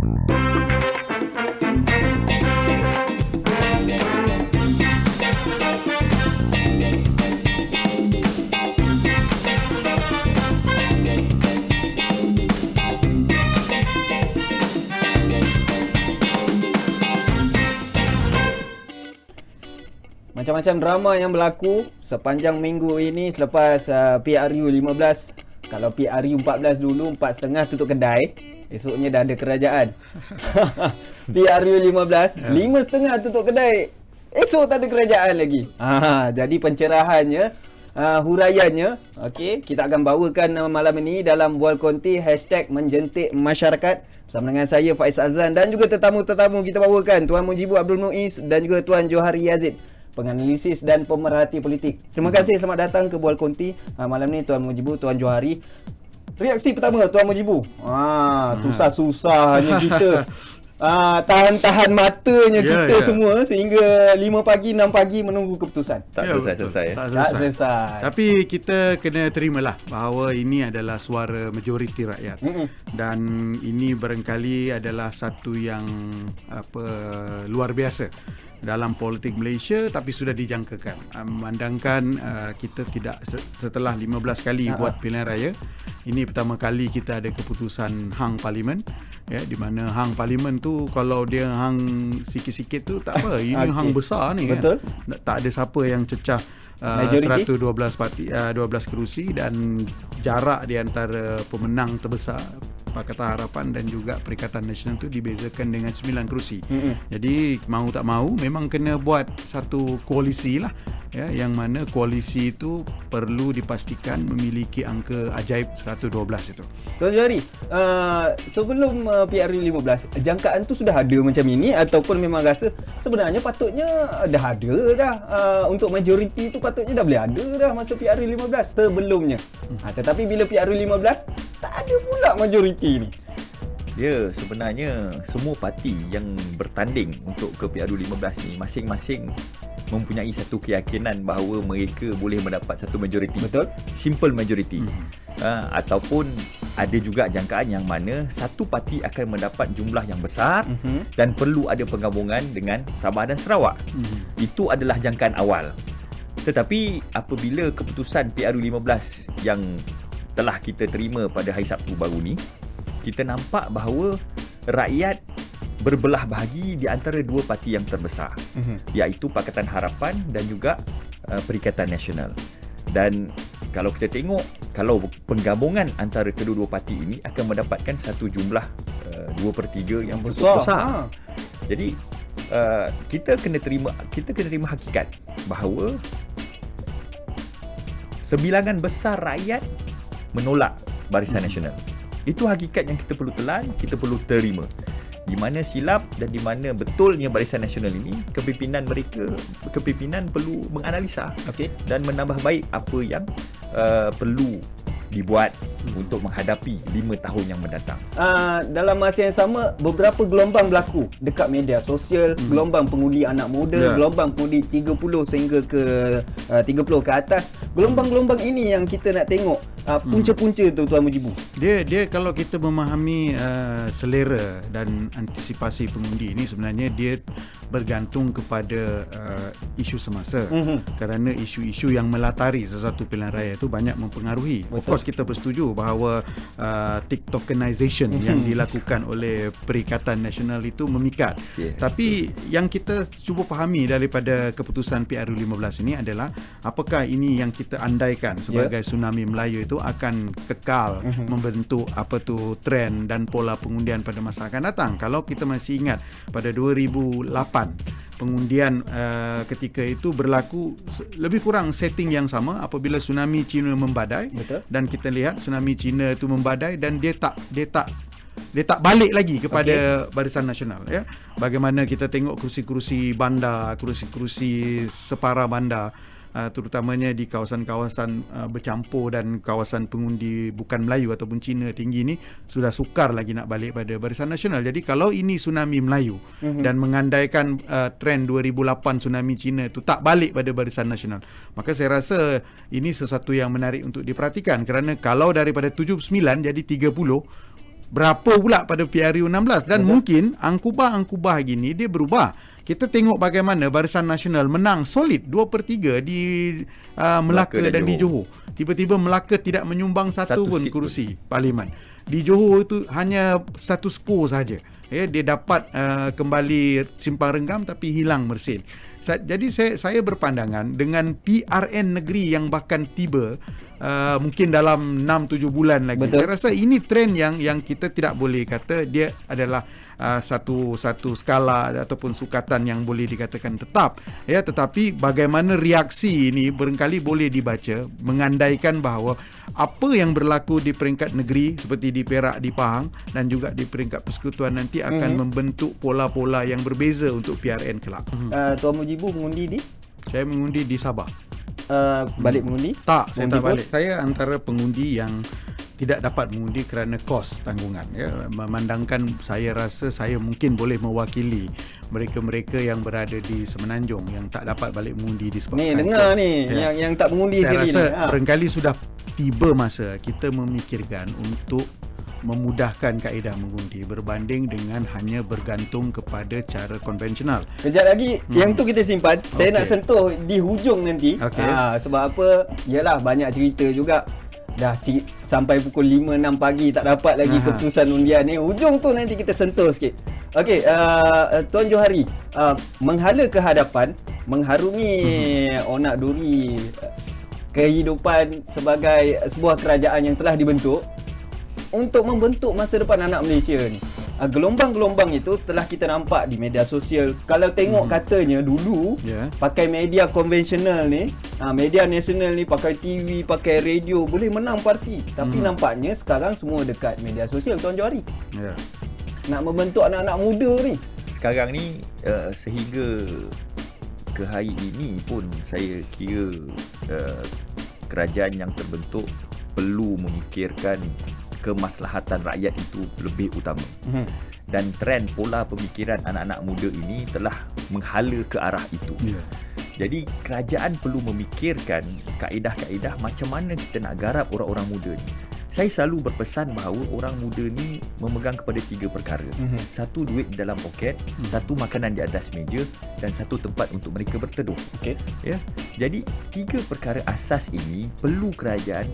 Macam-macam drama yang berlaku sepanjang minggu ini selepas PRU 15. Kalau PRU 14 dulu 4.30 tutup kedai, esoknya dah ada kerajaan. PRU 15 5.30 tutup kedai, esok tak ada kerajaan lagi. Jadi pencerahannya, huraiannya, okey, kita akan bawakan malam ini dalam Bual Konti #menjentik masyarakat bersama dengan saya Faiz Azlan dan juga tetamu-tetamu kita bawakan Tuan Mujibu Abdul Muiz dan juga Tuan Johari Yazid, penganalisis dan pemerhati politik. Terima kasih, selamat datang ke Bual Konti. Malam ni Tuan Mujibu, Tuan Johari. Reaksi pertama Tuan Mujibu. Susah-susahnya kita. Tahan-tahan matanya kita semua sehingga 5 pagi 6 pagi menunggu keputusan. Tak selesai. Tapi kita kena terimalah bahawa ini adalah suara majoriti rakyat. Dan ini barangkali adalah satu yang luar biasa dalam politik Malaysia, tapi sudah dijangkakan. Memandangkan kita tidak setelah 15 kali buat pilihan raya, ini pertama kali kita ada keputusan hang parlimen, ya, di mana hang parlimen tu kalau dia hang sikit-sikit tu tak apa, ini hang besar ni. Betul. Kan, tak ada siapa yang cecah 112 parti, 12 kerusi, dan jarak di antara pemenang terbesar Pakatan Harapan dan juga Perikatan Nasional tu dibezakan dengan 9 kerusi. Jadi mau tak mau memang kena buat satu koalisi lah, ya, yang mana koalisi itu perlu dipastikan memiliki angka ajaib 112 itu. Tuan Johari, sebelum PRU 15, jangkaan tu sudah ada macam ini ataupun memang rasa sebenarnya patutnya dah ada dah, untuk majoriti tu patutnya dah boleh ada dah masa PRU 15 sebelumnya. Tetapi bila PRU 15 tak ada pula majoriti ni. Ya, sebenarnya semua parti yang bertanding untuk ke PRU 15 ni masing-masing mempunyai satu keyakinan bahawa mereka boleh mendapat satu majoriti. Betul. Simple majority. Ataupun ada juga jangkaan yang mana satu parti akan mendapat jumlah yang besar dan perlu ada penggabungan dengan Sabah dan Sarawak. Itu adalah jangkaan awal. Tetapi apabila keputusan PRU 15 yang telah kita terima pada hari Sabtu baru ni, kita nampak bahawa rakyat berbelah bahagi di antara dua parti yang terbesar, iaitu Pakatan Harapan dan juga Perikatan Nasional. Dan kalau kita tengok, kalau penggabungan antara kedua-dua parti ini akan mendapatkan satu jumlah 2/3 yang besar. Jadi kita kena terima hakikat bahawa sebilangan besar rakyat menolak Barisan Nasional. Itu hakikat yang kita perlu telan, kita perlu terima. Di mana silap dan di mana betulnya Barisan Nasional ini, kepimpinan perlu menganalisa, dan menambah baik apa yang perlu dibuat untuk menghadapi 5 tahun yang mendatang. Dalam masa yang sama, beberapa gelombang berlaku dekat media sosial, gelombang pengundi anak muda, gelombang pengundi 30 sehingga ke 30 ke atas. Gelombang-gelombang ini yang kita nak tengok punca-punca tu, Tuan Mujibu. Dia kalau kita memahami selera dan antisipasi pengundi ini, sebenarnya dia bergantung kepada isu semasa. Kerana isu-isu yang melatari sesuatu pilihan raya itu banyak mempengaruhi. Of course kita bersetuju bahawa TikTokenization yang dilakukan oleh Perikatan Nasional itu memikat. Tapi yang kita cuba fahami daripada keputusan PRU 15 ini adalah apakah ini yang kita andaikan sebagai tsunami Melayu itu akan kekal membentuk trend dan pola pengundian pada masa akan datang. Kalau kita masih ingat pada 2008 pengundian ketika itu berlaku lebih kurang setting yang sama apabila tsunami Cina membadai. Betul. Dan kita lihat tsunami Cina itu membadai dan dia tak balik lagi kepada Barisan Nasional, ya. Bagaimana kita tengok kerusi-kerusi bandar, kerusi-kerusi separa bandar, terutamanya di kawasan-kawasan bercampur dan kawasan pengundi bukan Melayu ataupun Cina tinggi ni sudah sukar lagi nak balik pada Barisan Nasional. Jadi kalau ini tsunami Melayu dan mengandaikan trend 2008 tsunami Cina itu tak balik pada Barisan Nasional, maka saya rasa ini sesuatu yang menarik untuk diperhatikan, kerana kalau daripada 79 jadi 30, berapa pula pada PRU 16 dan mungkin angkubah gini dia berubah. Kita tengok bagaimana Barisan Nasional menang solid 2/3 di Melaka dan di Johor. Tiba-tiba Melaka tidak menyumbang satu pun kursi parlimen. Di Johor itu hanya status quo saja. Ya, dia dapat kembali simpang renggam tapi hilang Mersing. Jadi saya berpandangan dengan PRN negeri yang bahkan tiba mungkin dalam 6-7 bulan lagi. Betul. Saya rasa ini trend yang kita tidak boleh kata dia adalah satu skala ataupun sukatan yang boleh dikatakan tetap. Ya, tetapi bagaimana reaksi ini barangkali boleh dibaca mengandaikan bahawa apa yang berlaku di peringkat negeri seperti di Perak, di Pahang dan juga di peringkat persekutuan nanti akan membentuk pola-pola yang berbeza untuk PRN kelak. Tuan Mujibu mengundi di? Saya mengundi di Sabah. Balik mengundi? Tak, saya Mengundi tak pun? balik. Saya antara pengundi yang tidak dapat mengundi kerana kos tanggungan. Ya, memandangkan saya rasa saya mungkin boleh mewakili mereka-mereka yang berada di Semenanjung yang tak dapat balik mengundi disebabkan Ni dengar kos. ni Ya. yang tak mengundi Saya sekali rasa ni. barangkali sudah tiba masa kita memikirkan untuk memudahkan kaedah mengundi berbanding dengan hanya bergantung kepada cara konvensional. Kejap lagi yang tu kita simpan. Saya Okey. nak sentuh di hujung nanti. Okey. Sebab apa? Yalah banyak cerita juga. Dah sampai pukul 5-6 pagi tak dapat lagi keputusan undian ni. Hujung tu nanti kita sentuh sikit. Okey, Tuan Johari, menghala ke hadapan, mengharungi onak duri kehidupan sebagai sebuah kerajaan yang telah dibentuk untuk membentuk masa depan anak Malaysia ni. Gelombang-gelombang itu telah kita nampak di media sosial. Kalau tengok katanya dulu pakai media konvensional ni, media nasional ni pakai TV, pakai radio boleh menang parti. Tapi nampaknya sekarang semua dekat media sosial, Tuan Johari. Ya. Nak membentuk anak-anak muda ni. Sekarang ni sehingga ke hari ini pun saya kira kerajaan yang terbentuk perlu memikirkan kemaslahatan rakyat itu lebih utama. Dan trend pola pemikiran anak-anak muda ini telah menghala ke arah itu. Jadi kerajaan perlu memikirkan kaedah-kaedah macam mana kita nak garap orang-orang muda ni. Saya selalu berpesan bahawa orang muda ni memegang kepada 3 perkara. Satu, duit di dalam poket, satu, makanan di atas meja dan satu, tempat untuk mereka berteduh. Ya. Jadi 3 perkara asas ini perlu kerajaan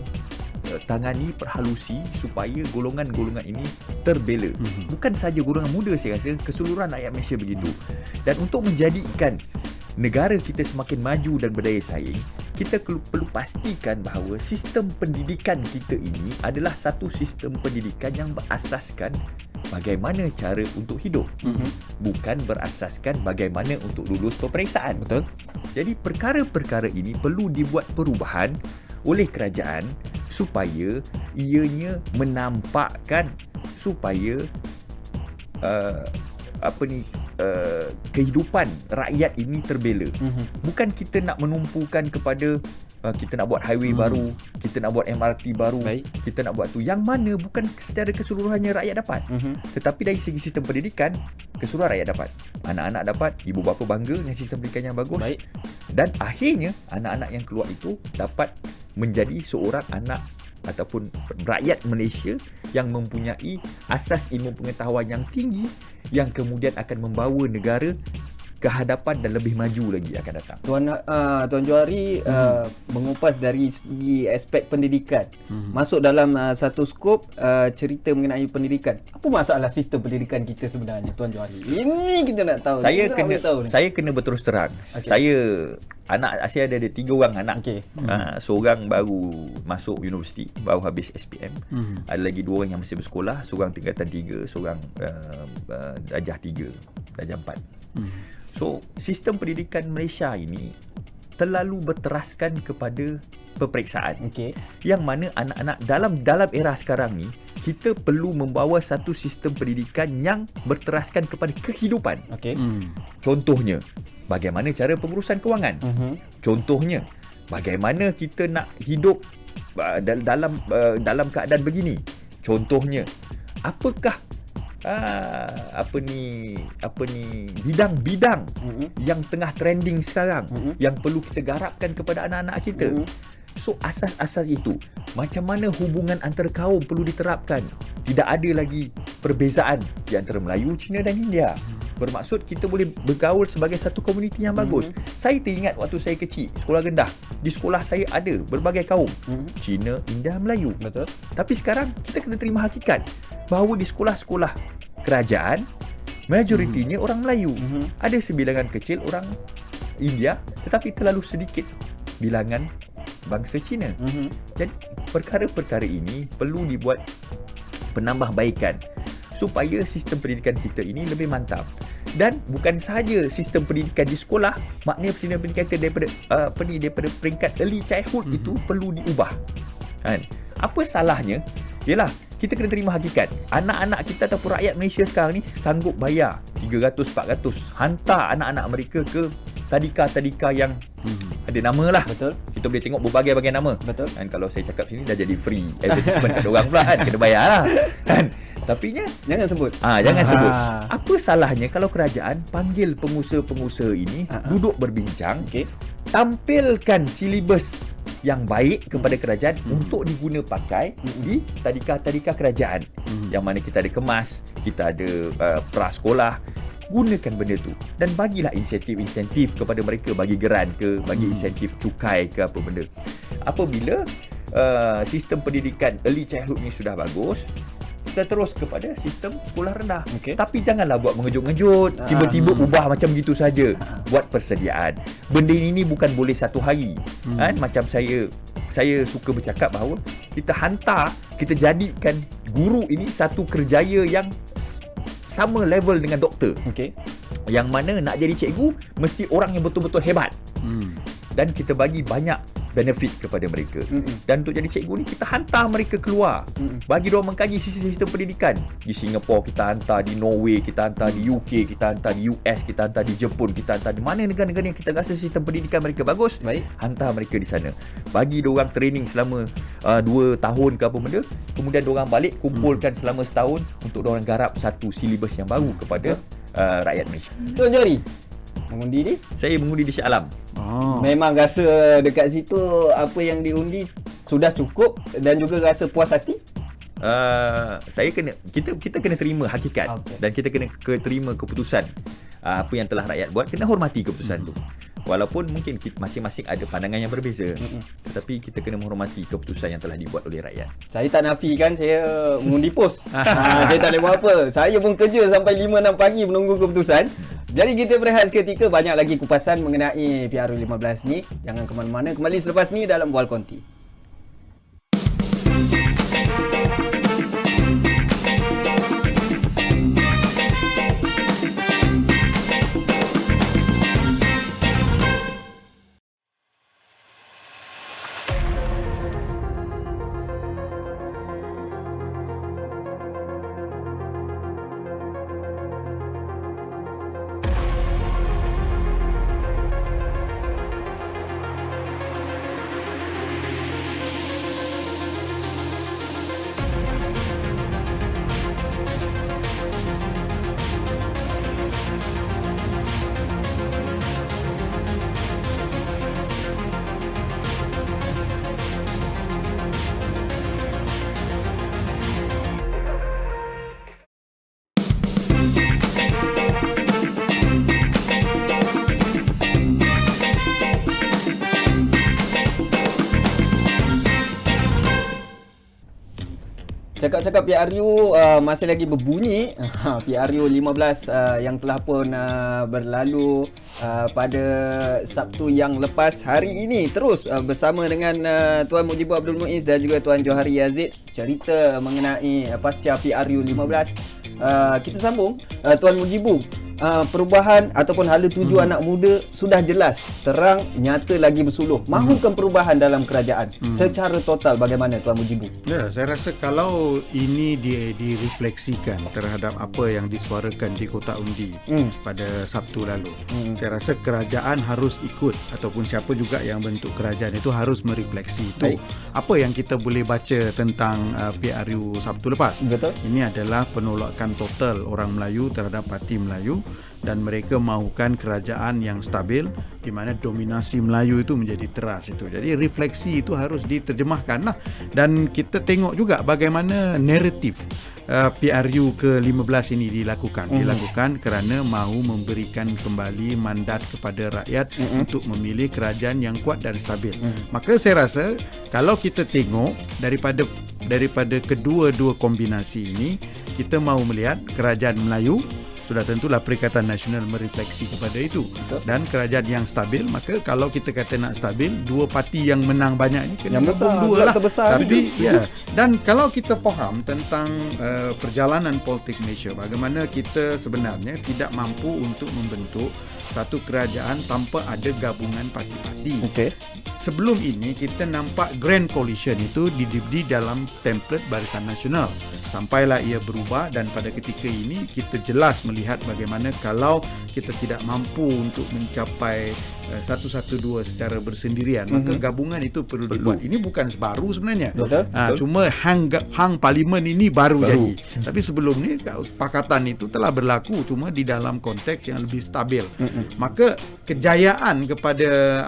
tangani, perhalusi supaya golongan-golongan ini terbela. Bukan saja golongan muda, saya rasa keseluruhan rakyat Malaysia begitu. Dan untuk menjadikan negara kita semakin maju dan berdaya saing, kita perlu pastikan bahawa sistem pendidikan kita ini adalah satu sistem pendidikan yang berasaskan bagaimana cara untuk hidup. Bukan berasaskan bagaimana untuk lulus peperiksaan. Betul. Jadi perkara-perkara ini perlu dibuat perubahan oleh kerajaan supaya ianya menampakkan supaya kehidupan rakyat ini terbela. Bukan kita nak menumpukan kepada kita nak buat highway baru, kita nak buat MRT baru, kita nak buat tu yang mana bukan secara keseluruhannya rakyat dapat. Tetapi dari segi sistem pendidikan, keseluruhan rakyat dapat. Anak-anak dapat, ibu bapa bangga dengan sistem pendidikan yang bagus. Dan akhirnya anak-anak yang keluar itu dapat menjadi seorang anak ataupun rakyat Malaysia yang mempunyai asas ilmu pengetahuan yang tinggi yang kemudian akan membawa negara ke hadapan dan lebih maju lagi akan datang. Tuan Johari mengupas dari segi aspek pendidikan. Masuk dalam satu skop cerita mengenai pendidikan. Apa masalah sistem pendidikan kita sebenarnya, Tuan Johari? Ini kita nak tahu. Saya kena berterus terang. Saya ada 3 orang anak. Seorang baru masuk universiti, baru habis SPM. Ada lagi 2 orang yang masih bersekolah, seorang tingkatan 3, seorang darjah 3, darjah 4. So, sistem pendidikan Malaysia ini terlalu berteraskan kepada peperiksaan. Yang mana anak-anak dalam era sekarang ni, kita perlu membawa satu sistem pendidikan yang berteraskan kepada kehidupan. Contohnya, bagaimana cara pengurusan kewangan. Contohnya, bagaimana kita nak hidup dalam keadaan begini. Contohnya, apakah bidang-bidang yang tengah trending sekarang yang perlu kita garapkan kepada anak-anak kita. So asas-asas itu, macam mana hubungan antara kaum perlu diterapkan. Tidak ada lagi perbezaan di antara Melayu, Cina dan India. Bermaksud kita boleh bergaul sebagai satu komuniti yang bagus. Saya teringat waktu saya kecil, sekolah rendah. Di sekolah saya ada berbagai kaum. Cina, India, Melayu. Betul. Tapi sekarang kita kena terima hakikat bahawa di sekolah-sekolah kerajaan, majoritinya orang Melayu. Ada sebilangan kecil orang India, tetapi terlalu sedikit bilangan bangsa Cina. Jadi perkara-perkara ini perlu dibuat penambahbaikan supaya sistem pendidikan kita ini lebih mantap. Dan bukan sahaja sistem pendidikan di sekolah, maknanya sistem pendidikan kita daripada peringkat early childhood itu perlu diubah. Kan? Apa salahnya? Yalah, kita kena terima hakikat. Anak-anak kita ataupun rakyat Malaysia sekarang ni sanggup bayar 300-400 hantar anak-anak mereka ke tadika-tadika yang ada nama lah. Betul. Kita boleh tengok berbagai-bagai nama. Betul. Kan kalau saya cakap sini dah jadi free advertisement kat orang pula kan, kena bayar lah. Kan? Tapi Jangan sebut. jangan sebut. Apa salahnya kalau kerajaan panggil pengusaha-pengusaha ini duduk berbincang, tampilkan silibus yang baik kepada kerajaan untuk diguna pakai di tadika-tadika kerajaan. Yang mana kita ada kemas, kita ada prasekolah. Gunakan benda tu dan bagilah insentif-insentif kepada mereka, bagi geran ke, bagi insentif cukai ke apa benda. Apabila sistem pendidikan early childhood ni sudah bagus, kita terus kepada sistem sekolah rendah. Tapi janganlah buat mengejut-ngejut, tiba-tiba ubah macam gitu saja. Buat persediaan. Benda ini bukan boleh satu hari. Kan? Macam saya suka bercakap bahawa kita jadikan guru ini satu kerjaya yang sama level dengan doktor. Yang mana nak jadi cikgu mesti orang yang betul-betul hebat. Dan kita bagi banyak benefit kepada mereka. Dan untuk jadi cikgu ni kita hantar mereka keluar. Bagi diorang mengkaji sistem pendidikan. Di Singapura kita hantar, di Norway kita hantar, di UK kita hantar, di US kita hantar, di Jepun kita hantar. Di mana negara-negara yang kita rasa sistem pendidikan mereka bagus, hantar mereka di sana. Bagi diorang training selama 2 tahun ke apa benda. Kemudian diorang balik kumpulkan selama setahun untuk diorang garap satu silibus yang baru kepada rakyat Malaysia. Tuan Johari, mengundi ni? Saya mengundi di Shah Alam. Memang rasa dekat situ apa yang diundi sudah cukup dan juga rasa puas hati? Kita kena terima hakikat dan kita kena terima keputusan. Apa yang telah rakyat buat, kena hormati keputusan tu. Walaupun mungkin masing-masing ada pandangan yang berbeza, tetapi kita kena menghormati keputusan yang telah dibuat oleh rakyat. Saya tak nafikan saya mengundi pos. Saya tak boleh buat apa. Saya pun kerja sampai 5-6 pagi menunggu keputusan. Jadi kita berehat seketika, banyak lagi kupasan mengenai PRU 15 ni. Jangan ke mana-mana, kembali selepas ni dalam Bual Konti. Cakap-cakap PRU masih lagi berbunyi. PRU 15 yang telah pun berlalu pada Sabtu yang lepas. Hari ini terus bersama dengan Tuan Mujibu Abdul Muiz dan juga Tuan Johari Yazid, cerita mengenai pasca PRU 15. Kita sambung. Tuan Mujibu, perubahan ataupun hala tuju anak muda sudah jelas, terang, nyata lagi bersuluh. Mahukan perubahan dalam kerajaan secara total, bagaimana Tuan Mujibu? Ya, saya rasa kalau ini direfleksikan terhadap apa yang disuarakan di kotak undi pada Sabtu lalu, saya rasa kerajaan harus ikut, ataupun siapa juga yang bentuk kerajaan itu harus merefleksi itu. Apa yang kita boleh baca tentang PRU Sabtu lepas? Betul. Ini adalah penolakan total orang Melayu terhadap Parti Melayu dan mereka mahukan kerajaan yang stabil di mana dominasi Melayu itu menjadi teras itu. Jadi refleksi itu harus diterjemahkan lah, dan kita tengok juga bagaimana naratif PRU ke-15 ini dilakukan kerana mahu memberikan kembali mandat kepada rakyat untuk memilih kerajaan yang kuat dan stabil. Maka saya rasa kalau kita tengok daripada kedua-dua kombinasi ini, kita mahu melihat kerajaan Melayu sudah tentulah Perikatan Nasional merefleksi kepada itu. Dan kerajaan yang stabil, maka kalau kita kata nak stabil, dua parti yang menang banyak ni kena gabung dua lah. Tapi dan kalau kita faham tentang perjalanan politik Malaysia, bagaimana kita sebenarnya tidak mampu untuk membentuk satu kerajaan tanpa ada gabungan parti-parti. Sebelum ini kita nampak Grand Coalition itu diberi dalam template Barisan Nasional. Sampailah ia berubah, dan pada ketika ini kita jelas melihat bagaimana kalau kita tidak mampu untuk mencapai 112 secara bersendirian, maka gabungan itu perlu dibuat. Ini bukan baru sebenarnya. Cuma hang parlimen ini baru jadi. Tapi sebelum ni pakatan itu telah berlaku, cuma di dalam konteks yang lebih stabil. Maka kejayaan kepada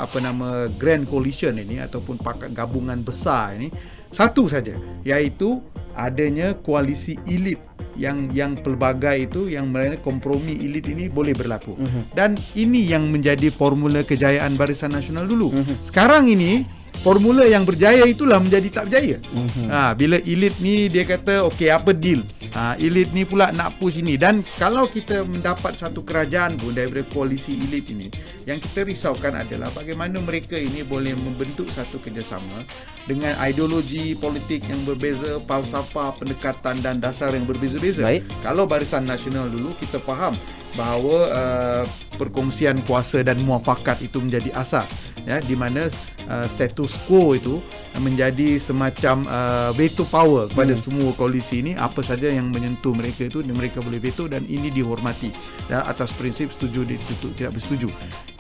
Grand Coalition ini ataupun gabungan besar ini satu saja, iaitu adanya koalisi elit yang pelbagai itu, yang mana kompromi elit ini boleh berlaku. Dan ini yang menjadi formula kejayaan Barisan Nasional dulu. Sekarang ini formula yang berjaya itulah menjadi tak berjaya. Bila elit ni dia kata okey, apa deal? Elit ni pula nak push ini. Dan kalau kita mendapat satu kerajaan pun daripada koalisi elit ini, yang kita risaukan adalah bagaimana mereka ini boleh membentuk satu kerjasama dengan ideologi politik yang berbeza, falsafah, pendekatan dan dasar yang berbeza-beza. Kalau Barisan Nasional dulu kita faham bahawa perkongsian kuasa dan muafakat itu menjadi asas, di mana status quo itu menjadi semacam veto power kepada semua koalisi ini. Apa saja yang menyentuh mereka itu mereka boleh veto, dan ini dihormati dan atas prinsip setuju tidak bersetuju.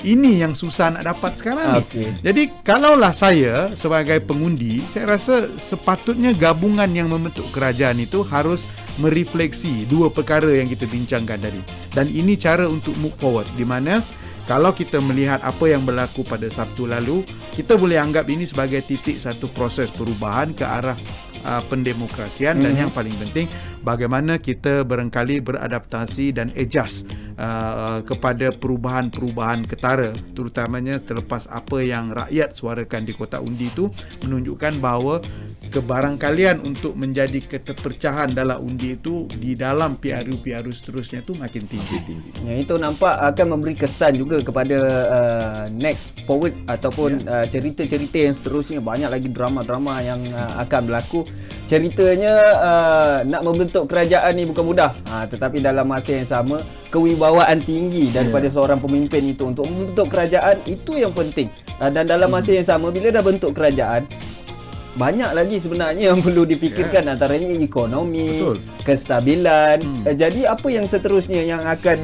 Ini yang susah nak dapat sekarang ni. Jadi kalaulah saya sebagai pengundi, saya rasa sepatutnya gabungan yang membentuk kerajaan itu harus merefleksi dua perkara yang kita bincangkan tadi. Dan ini cara untuk move forward, di mana kalau kita melihat apa yang berlaku pada Sabtu lalu, kita boleh anggap ini sebagai titik satu proses perubahan ke arah pendemokrasian. Dan yang paling penting, bagaimana kita barangkali beradaptasi dan adjust kepada perubahan-perubahan ketara, terutamanya terlepas apa yang rakyat suarakan di kotak undi itu menunjukkan bahawa kebarangkalian untuk menjadi keterpecahan dalam undi itu di dalam PRU seterusnya itu makin tinggi. Yang itu nampak akan memberi kesan juga kepada next forward ataupun cerita-cerita yang seterusnya. Banyak lagi drama-drama yang akan berlaku. Ceritanya nak membentuk kerajaan ni bukan mudah, tetapi dalam masa yang sama kewibawaan tinggi daripada seorang pemimpin itu untuk membentuk kerajaan itu yang penting. Dan dalam masa yang sama, bila dah bentuk kerajaan, banyak lagi sebenarnya yang perlu dipikirkan, antaranya ekonomi, kestabilan. Jadi apa yang seterusnya yang akan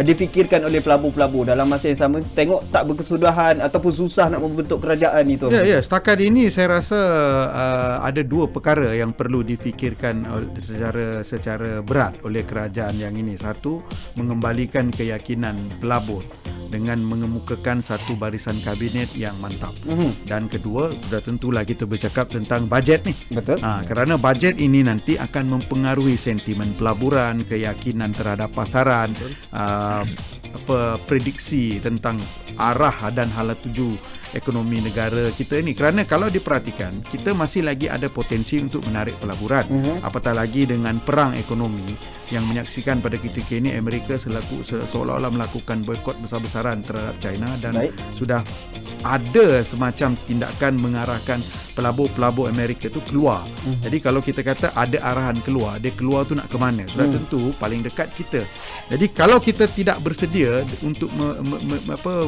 dipikirkan oleh pelabur-pelabur dalam masa yang sama? Tengok tak berkesudahan ataupun susah nak membentuk kerajaan itu. Setakat ini saya rasa ada dua perkara yang perlu difikirkan secara berat oleh kerajaan yang ini. Satu, mengembalikan keyakinan pelabur dengan mengemukakan satu barisan kabinet yang mantap. Dan kedua, sudah tentulah kita bercakap tentang bajet ni. Betul. Kerana bajet ini nanti akan mempengaruhi sentimen pelaburan, keyakinan terhadap pasaran, prediksi tentang arah dan hala tuju ekonomi negara kita ini. Kerana kalau diperhatikan, kita masih lagi ada potensi untuk menarik pelaburan. Apatah lagi dengan perang ekonomi yang menyaksikan pada ketika ini Amerika seolah-olah melakukan boikot besar-besaran terhadap China, dan sudah ada semacam tindakan mengarahkan pelabur-pelabur Amerika itu keluar. Jadi kalau kita kata ada arahan keluar, dia keluar tu nak ke mana? Sudah tentu paling dekat kita. Jadi kalau kita tidak bersedia untuk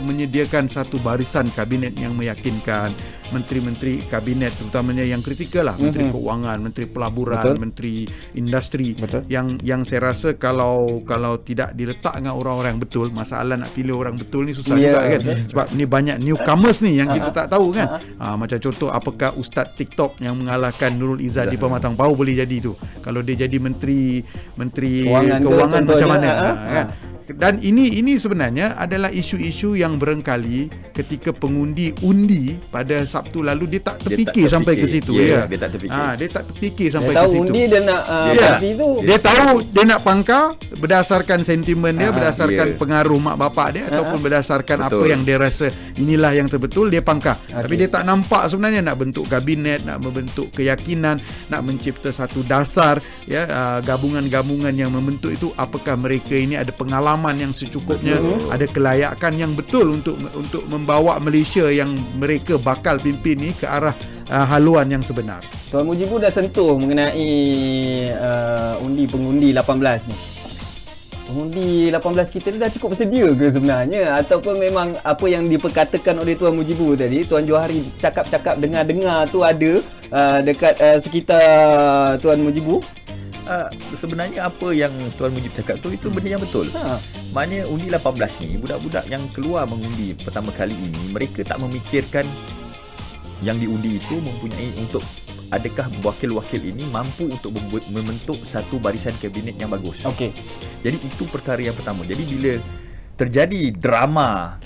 menyediakan satu barisan kabinet yang meyakinkan, menteri-menteri kabinet terutamanya yang kritikal lah, menteri keuangan, menteri pelaburan, menteri industri, yang saya rasa kalau tidak diletak dengan orang-orang yang betul, masalah nak pilih orang betul ni susah juga kan. Sebab ni banyak newcomers ni yang kita tak tahu kan. Macam contoh, apakah Ustaz TikTok yang mengalahkan Nurul Izzah di Pematang Pau boleh jadi tu? Kalau dia jadi menteri keuangan macam mana kan? Dan ini sebenarnya adalah isu-isu yang barangkali ketika pengundi undi pada Sabtu lalu dia tak terfikir sampai ke situ. Dia tak terfikir. Dia tak terfikir sampai dia ke tahu situ. undi dia nak parti tu. Dia tahu dia nak pangkar berdasarkan sentimen dia, berdasarkan pengaruh mak bapak dia ataupun berdasarkan apa yang dia rasa inilah yang terbetul, dia pangkar. Tapi dia tak nampak sebenarnya nak bentuk kabinet, nak membentuk keyakinan, nak mencipta satu dasar, gabungan-gabungan yang membentuk itu. Apakah mereka ini ada pengalaman yang secukupnya, ada kelayakan yang betul untuk membawa Malaysia yang mereka bakal pimpin ni ke arah haluan yang sebenar. Tuan Mujibu dah sentuh mengenai pengundi 18 ni. Pengundi 18 kita ni dah cukup bersedia ke sebenarnya, ataupun memang apa yang diperkatakan oleh Tuan Mujibu tadi, Tuan Johari cakap-cakap dengar-dengar tu ada dekat sekitar Tuan Mujibu? Sebenarnya apa yang Tuan Mujib cakap tu itu benda yang betul. Maknanya undi 18 ni, budak-budak yang keluar mengundi pertama kali ini, mereka tak memikirkan yang diundi itu mempunyai untuk adakah wakil-wakil ini mampu untuk membentuk satu barisan kabinet yang bagus. Okey. Jadi itu perkara yang pertama. Jadi bila terjadi drama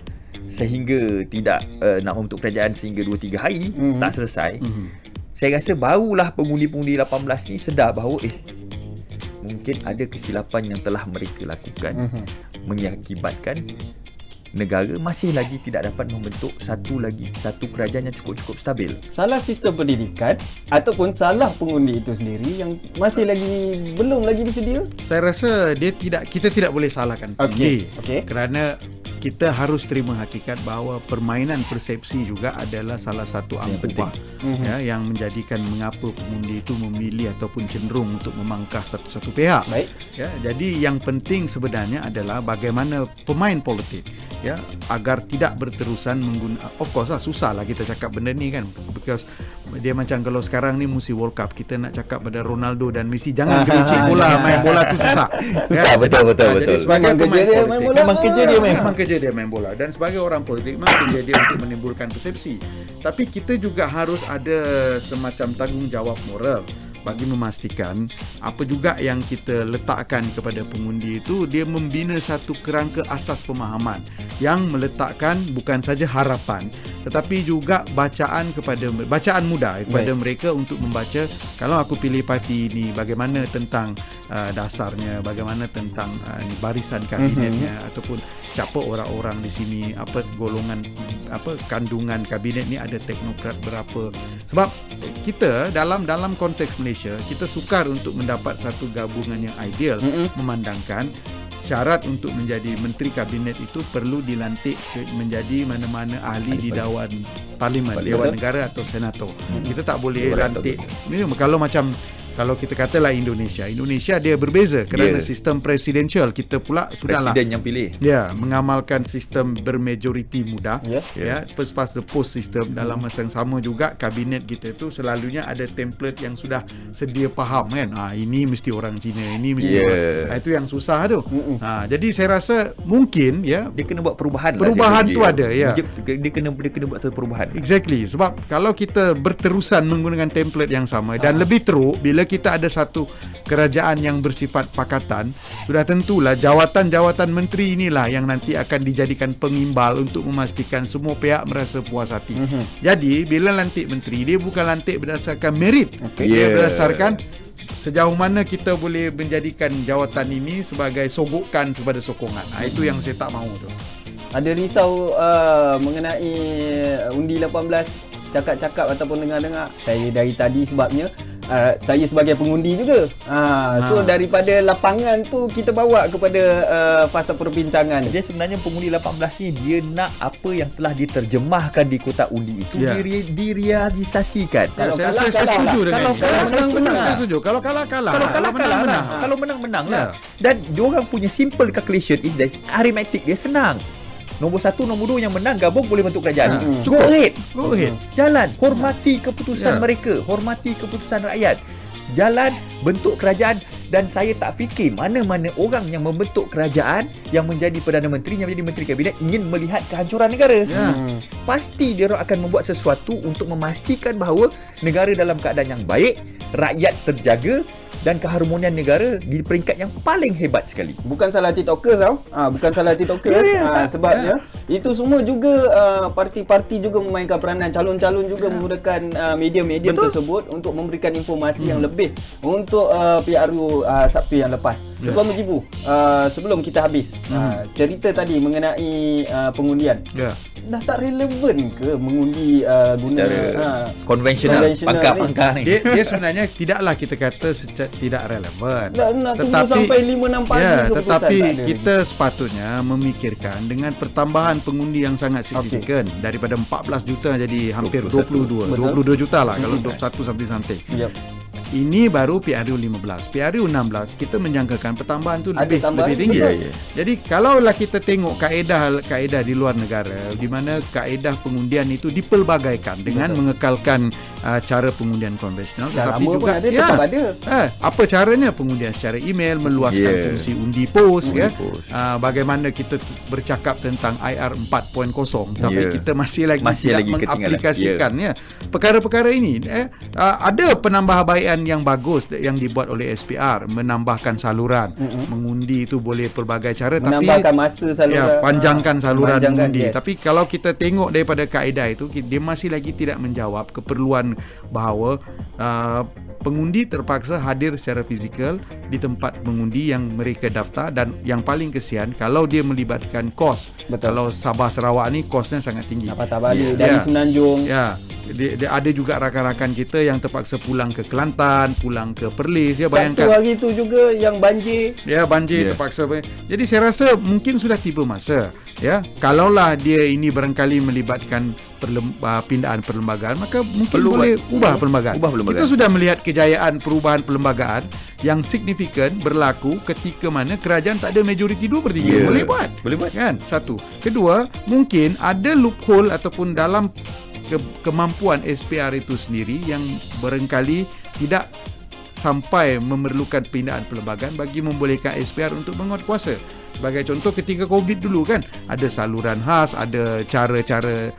sehingga tidak nak membentuk kerajaan sehingga 2-3 hari tak selesai, saya rasa barulah pengundi-pengundi 18 ni sedar bahawa mungkin ada kesilapan yang telah mereka lakukan mengakibatkan negara masih lagi tidak dapat membentuk satu kerajaan yang cukup-cukup stabil. Salah sistem pendidikan ataupun salah pengundi itu sendiri yang masih belum lagi bersedia? Saya rasa kita tidak boleh salahkan pengundi. Okey. Kerana kita harus terima hakikat bahawa permainan persepsi juga adalah salah satu angkuba yang menjadikan mengapa pengundi itu memilih ataupun cenderung untuk memangkah satu pihak. Baik. Jadi yang penting sebenarnya adalah bagaimana pemain politik agar tidak berterusan of course lah, susah lah kita cakap benda ni kan, because dia macam kalau sekarang ni musim World Cup, kita nak cakap pada Ronaldo dan Messi jangan gelicik bola, main bola tu susah. Betul. Jadi sebagai pemain dia politik, main bola, memang kerja dia main bola, dan sebagai orang politik memang kerja dia untuk menimbulkan persepsi. Tapi kita juga harus ada semacam tanggungjawab moral bagi memastikan apa juga yang kita letakkan kepada pengundi itu dia membina satu kerangka asas pemahaman yang meletakkan bukan saja harapan tetapi juga bacaan mudah kepada mereka untuk membaca, kalau aku pilih parti ini bagaimana tentang dasarnya, bagaimana tentang barisan kabinetnya ataupun siapa orang-orang di sini, apa golongan, apa kandungan kabinet ni, ada teknokrat berapa. Sebab kita dalam konteks Malaysia, kita sukar untuk mendapat satu gabungan yang ideal, memandangkan syarat untuk menjadi menteri kabinet itu perlu dilantik menjadi mana-mana ahli di Dewan Parlimen, Dewan Negara atau Senator. Kita tak boleh lantik. Kalau kita katalah Indonesia dia berbeza kerana sistem presidensial. Kita pula sudahlah presiden yang pilih. Mengamalkan sistem bermajoriti muda. First past the post system. Dalam masa yang sama juga kabinet kita tu selalunya ada template yang sudah sedia faham kan. Ini mesti orang Cina, ini mesti orang. Itu yang susah tu. Jadi saya rasa mungkin dia kena buat perubahan tu ada Dia kena buat satu perubahan. Exactly. Sebab kalau kita berterusan menggunakan template yang sama dan lebih teruk, bila kita ada satu kerajaan yang bersifat pakatan, sudah tentulah jawatan-jawatan menteri inilah yang nanti akan dijadikan pengimbal untuk memastikan semua pihak merasa puas hati. Jadi bila lantik menteri, dia bukan lantik berdasarkan merit. Dia berdasarkan sejauh mana kita boleh menjadikan jawatan ini sebagai sogokan kepada sokongan. Itu yang saya tak mahu tu. Ada risau mengenai undi 18, cakap-cakap ataupun dengar-dengar? Saya dari tadi sebabnya saya sebagai pengundi juga. So daripada lapangan tu kita bawa kepada fasa perbincangan. Dia sebenarnya pengundi 18 ni dia nak apa yang telah diterjemahkan di kotak undi itu direalisasikan. Saya setuju dengan menang setuju. Kalau kalah menang. Kalau menang lah. Dan diorang punya simple calculation is that arithmetic dia senang. Nombor 1, nombor 2 yang menang gabung boleh bentuk kerajaan. Go ahead. Jalan, hormati keputusan mereka, hormati keputusan rakyat. Jalan, bentuk kerajaan. Dan saya tak fikir mana-mana orang yang membentuk kerajaan, yang menjadi Perdana Menteri, yang menjadi Menteri Kabinet ingin melihat kehancuran negara. pasti dia orang akan membuat sesuatu untuk memastikan bahawa negara dalam keadaan yang baik, rakyat terjaga dan keharmonian negara di peringkat yang paling hebat sekali. Bukan salah TikTokers tau. Bukan salah TikTokers. Sebabnya itu semua juga parti-parti juga memainkan peranan. Calon-calon juga menggunakan media-media tersebut untuk memberikan informasi yang lebih untuk PRU Sabtu yang lepas. Tuan Mujibu, sebelum kita habis, cerita tadi mengenai pengundian. Dah tak relevan ke mengundi guna konvensional pangkah-pangkah ni? Dia sebenarnya tidaklah kita kata tidak relevan. Nak tunggu sampai 5-6 pagi keputusan tetapi tak ada kita sepatutnya memikirkan dengan pertambahan pengundi yang sangat signifikan daripada 14 juta jadi hampir 22 juta lah kalau 21 sampai santai. Ini baru PRU 15. PRU 16 kita menjangkakan pertambahan tu lebih tinggi. Jadi kalaulah kita tengok kaedah di luar negara di mana kaedah pengundian itu dipelbagaikan dengan mengekalkan cara pengundian konvensional, tetapi juga apa caranya pengundian secara email, meluaskan fungsi undi pos bagaimana kita bercakap tentang IR 4.0 tapi kita masih lagi mengaplikasikannya. Perkara-perkara ini ada penambahbaikan yang bagus yang dibuat oleh SPR, menambahkan saluran mengundi itu boleh pelbagai cara, menambahkan masa saluran, panjangkan saluran mengundi. Tapi kalau kita tengok daripada kaedah itu, dia masih lagi tidak menjawab keperluan bahawa pengundi terpaksa hadir secara fizikal di tempat mengundi yang mereka daftar, dan yang paling kesian kalau dia melibatkan kos. Kalau Sabah Sarawak ni kosnya sangat tinggi. Patah balik dari Semenanjung. Dia ada juga rakan-rakan kita yang terpaksa pulang ke Kelantan, pulang ke Perlis. Bayangkan satu hari itu juga yang banjir. Banjir terpaksa. Jadi saya rasa mungkin sudah tiba masa kalaulah dia ini barangkali melibatkan pindaan perlembagaan, maka mungkin boleh ubah perlembagaan. Kita sudah melihat kejayaan perubahan perlembagaan yang signifikan berlaku ketika mana kerajaan tak ada majoriti 2/3. Boleh buat kan? Satu. Kedua, mungkin ada loophole ataupun dalam kemampuan SPR itu sendiri yang barangkali tidak sampai memerlukan pindaan perlembagaan bagi membolehkan SPR untuk menguatkuasa. Sebagai contoh ketika COVID dulu kan, ada saluran khas, ada cara-cara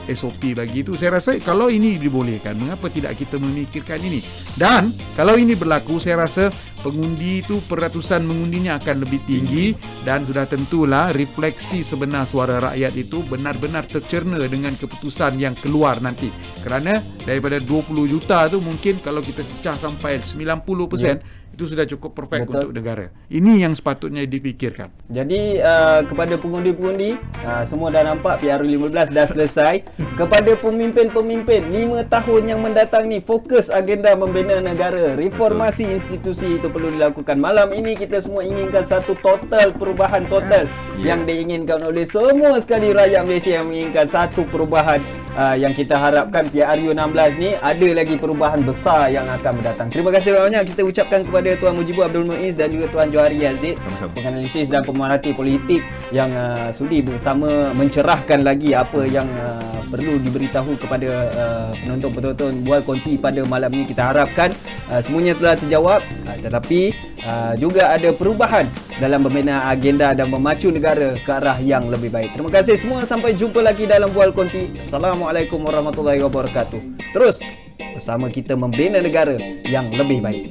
SOP bagi itu. Saya rasa kalau ini dibolehkan, mengapa tidak kita memikirkan ini? Dan kalau ini berlaku, saya rasa pengundi itu peratusan mengundinya akan lebih tinggi, dan sudah tentulah refleksi sebenar suara rakyat itu benar-benar tercerna dengan keputusan yang keluar nanti. Kerana daripada 20 juta tu mungkin kalau kita pecah sampai 90%, itu sudah cukup perfect untuk negara. Ini yang sepatutnya difikirkan. Jadi kepada pengundi-pengundi, semua dah nampak PRU 15 dah selesai. Kepada pemimpin-pemimpin 5 tahun yang mendatang ni, fokus agenda membina negara, reformasi institusi itu perlu dilakukan. Malam ini kita semua inginkan satu perubahan total yang diinginkan oleh semua sekali rakyat Malaysia, yang menginginkan satu perubahan yang kita harapkan PRU 16 ni ada lagi perubahan besar yang akan mendatang. Terima kasih banyak kita ucapkan kepada Tuan Mujibu Abdul Muiz dan juga Tuan Johari Azid, penganalisis dan pemerhati politik yang sudi bersama mencerahkan lagi apa yang perlu diberitahu kepada penonton-penonton Bual Konti pada malam ini. Kita harapkan semuanya telah terjawab, tetapi juga ada perubahan dalam membina agenda dan memacu negara ke arah yang lebih baik. Terima kasih semua, sampai jumpa lagi dalam Bual Konti. Assalamualaikum warahmatullahi wabarakatuh. Terus bersama kita membina negara yang lebih baik.